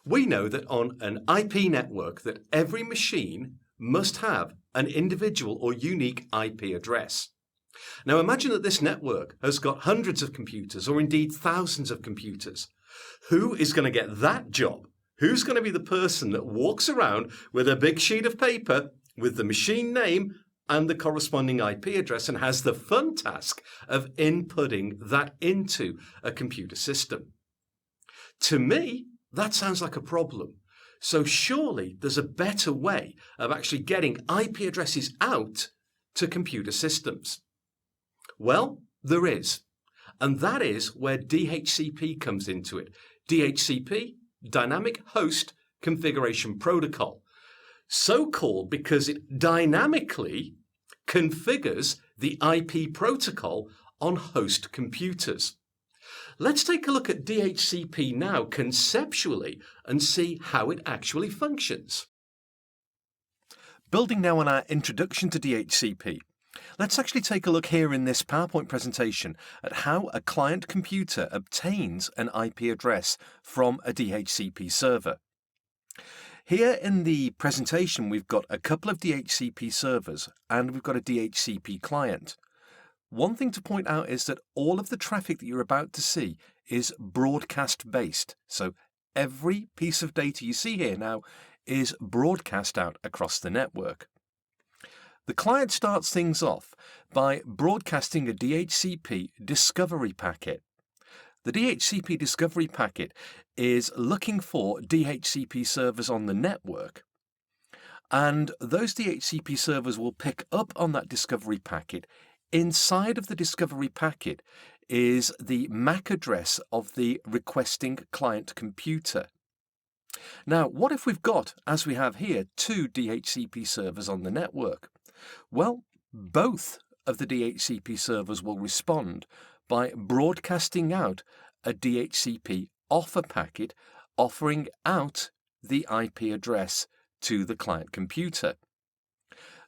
We know that on an IP network that every machine must have an individual or unique IP address. Now imagine that this network has got hundreds of computers or indeed thousands of computers. Who is going to get that job? Who's going to be the person that walks around with a big sheet of paper with the machine name and the corresponding IP address and has the fun task of inputting that into a computer system? To me, that sounds like a problem. So surely there's a better way of actually getting IP addresses out to computer systems. Well, there is. And that is where DHCP comes into it. DHCP, Dynamic Host Configuration Protocol. So called because it dynamically configures the IP protocol on host computers. Let's take a look at DHCP now conceptually and see how it actually functions. Building now on our introduction to DHCP, let's actually take a look here in this PowerPoint presentation at how a client computer obtains an IP address from a DHCP server. Here in the presentation we've got a couple of DHCP servers and we've got a DHCP client. One thing to point out is that all of the traffic that you're about to see is broadcast based. So every piece of data you see here now is broadcast out across the network. The client starts things off by broadcasting a DHCP discovery packet. The DHCP discovery packet is looking for DHCP servers on the network, and those DHCP servers will pick up on that discovery packet. Inside of the discovery packet is the MAC address of the requesting client computer. Now, what if we've got, as we have here, two DHCP servers on the network? Well, both of the DHCP servers will respond by broadcasting out a DHCP offer packet offering out the IP address to the client computer.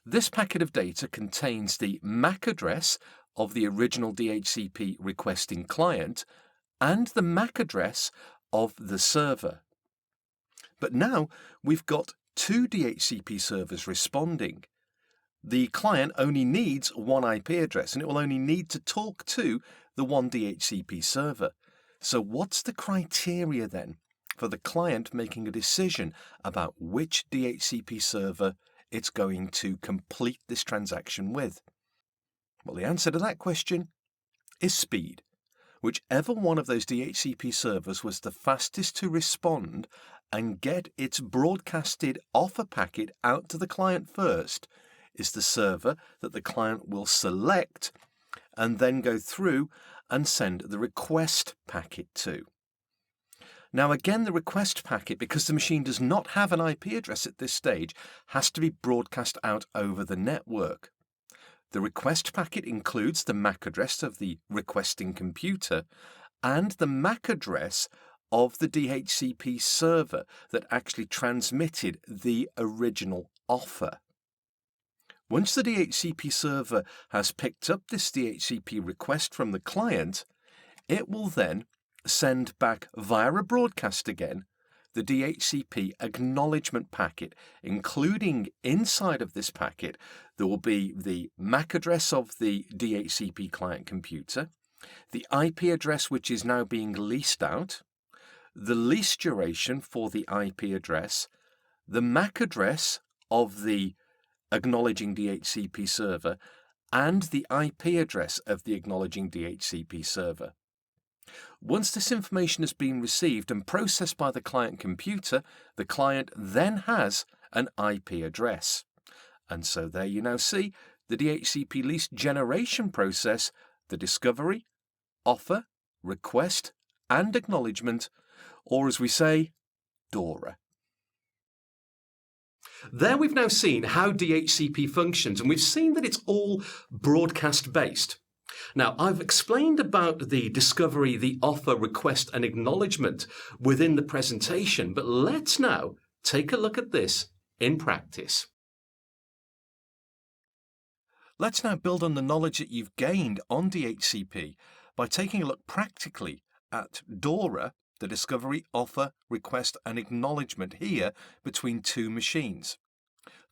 This packet of data contains the MAC address of the original DHCP requesting client and the MAC address of the server. But now we've got two DHCP servers responding. The client only needs one IP address and it will only need to talk to the one DHCP server. So what's the criteria then for the client making a decision about which DHCP server it's going to complete this transaction with? Well, the answer to that question is speed. Whichever one of those DHCP servers was the fastest to respond and get its broadcasted offer packet out to the client first is the server that the client will select and then go through and send the request packet to. Now again, the request packet, because the machine does not have an IP address at this stage, has to be broadcast out over the network. The request packet includes the MAC address of the requesting computer and the MAC address of the DHCP server that actually transmitted the original offer. Once the DHCP server has picked up this DHCP request from the client, it will then send back via a broadcast again the DHCP acknowledgement packet, including inside of this packet there will be the MAC address of the DHCP client computer, the IP address which is now being leased out, the lease duration for the IP address, the MAC address of the acknowledging DHCP server, and the IP address of the acknowledging DHCP server. Once this information has been received and processed by the client computer, the client then has an IP address. And so there you now see the DHCP lease generation process, the discovery, offer, request, and acknowledgement, or as we say, DORA. There we've now seen how DHCP functions, and we've seen that it's all broadcast based. Now, I've explained about the discovery, the offer, request, and acknowledgement within the presentation, but let's now take a look at this in practice. Let's now build on the knowledge that you've gained on DHCP by taking a look practically at DORA the discovery, offer, request and acknowledgement here between two machines.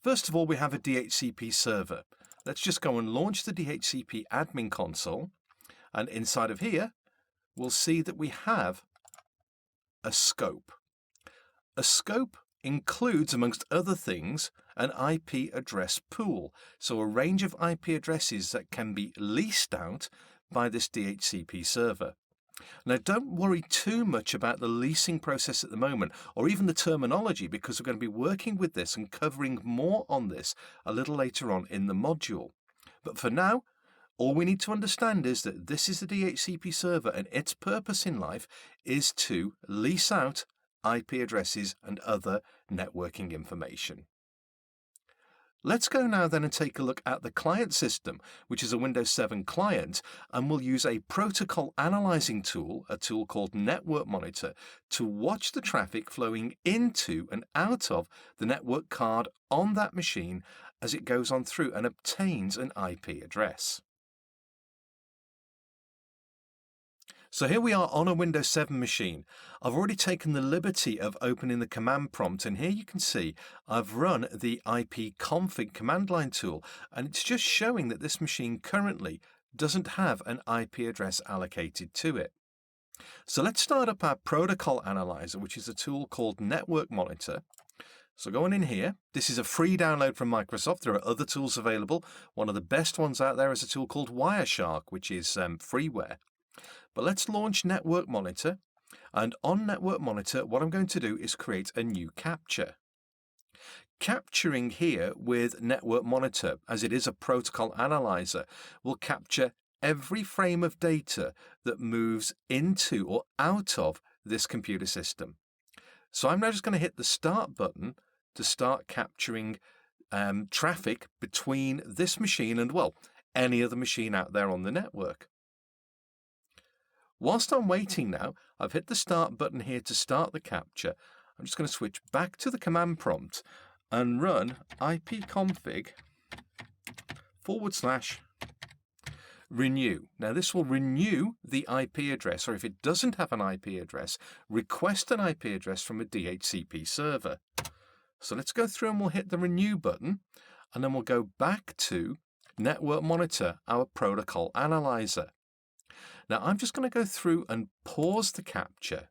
First of all, we have a DHCP server. Let's just go and launch the DHCP admin console, and inside of here we'll see that we have a scope. A scope includes, amongst other things, an IP address pool, so a range of IP addresses that can be leased out by this DHCP server. Now, don't worry too much about the leasing process at the moment, or even the terminology, because we're going to be working with this and covering more on this a little later on in the module. But for now, all we need to understand is that this is the DHCP server, and its purpose in life is to lease out IP addresses and other networking information. Let's go now then and take a look at the client system, which is a Windows 7 client, and we'll use a protocol analyzing tool, a tool called Network Monitor, to watch the traffic flowing into and out of the network card on that machine as it goes on through and obtains an IP address. So here we are on a Windows 7 machine. I've already taken the liberty of opening the command prompt, and here you can see I've run the ipconfig command line tool, and it's just showing that this machine currently doesn't have an IP address allocated to it. So let's start up our protocol analyzer, which is a tool called Network Monitor. So going in here, this is a free download from Microsoft. There are other tools available. One of the best ones out there is a tool called Wireshark, which is freeware. But let's launch Network Monitor, and on Network Monitor what I'm going to do is create a new capture. Capturing here with Network Monitor, as it is a protocol analyzer, will capture every frame of data that moves into or out of this computer system. So I'm now just going to hit the Start button to start capturing traffic between this machine and, well, any other machine out there on the network. Whilst I'm waiting now, I've hit the Start button here to start the capture. I'm just going to switch back to the command prompt and run ipconfig/renew. Now this will renew the IP address, or if it doesn't have an IP address, request an IP address from a DHCP server. So let's go through and we'll hit the renew button, and then we'll go back to Network Monitor, our protocol analyzer. Now I'm just going to go through and pause the capture,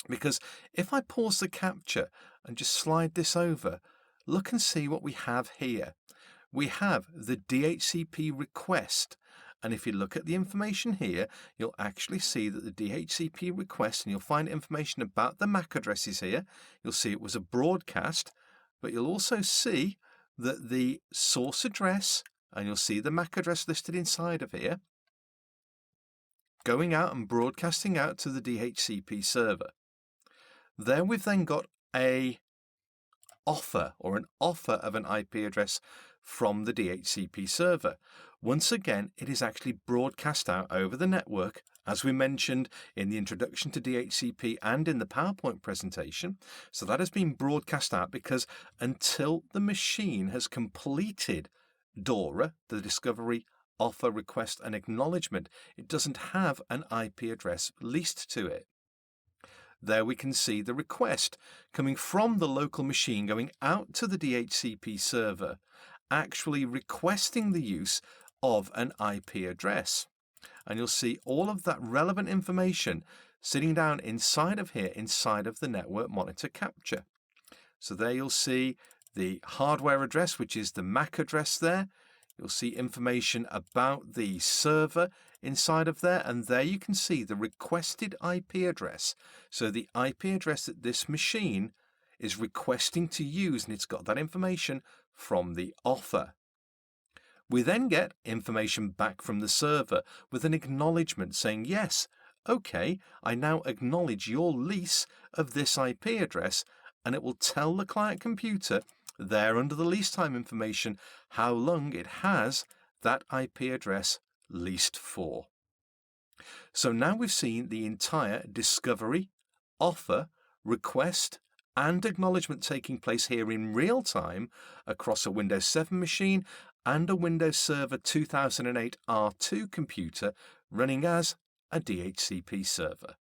because if I pause the capture and just slide this over, look and see what we have here. We have the DHCP request, and if you look at the information here, you'll actually see that the DHCP request, and you'll find information about the MAC addresses here. You'll see it was a broadcast, but you'll also see that the source address, and you'll see the MAC address listed inside of here, going out and broadcasting out to the DHCP server. There we've then got an offer of an IP address from the DHCP server. Once again, it is actually broadcast out over the network, as we mentioned in the introduction to DHCP and in the PowerPoint presentation. So that has been broadcast out because until the machine has completed DORA, the discovery, offer, request and acknowledgement, it doesn't have an IP address leased to it. There we can see the request coming from the local machine going out to the DHCP server, actually requesting the use of an IP address. And you'll see all of that relevant information sitting down inside of here, inside of the Network Monitor capture. So there you'll see the hardware address, which is the MAC address there. You'll see information about the server inside of there, and there you can see the requested IP address. So the IP address that this machine is requesting to use, and it's got that information from the offer. We then get information back from the server with an acknowledgement saying, yes, okay, I now acknowledge your lease of this IP address, and it will tell the client computer there under the lease time information how long it has that IP address leased for. So now we've seen the entire discovery, offer, request and acknowledgement taking place here in real time across a Windows 7 machine and a Windows Server 2008 R2 computer running as a DHCP server.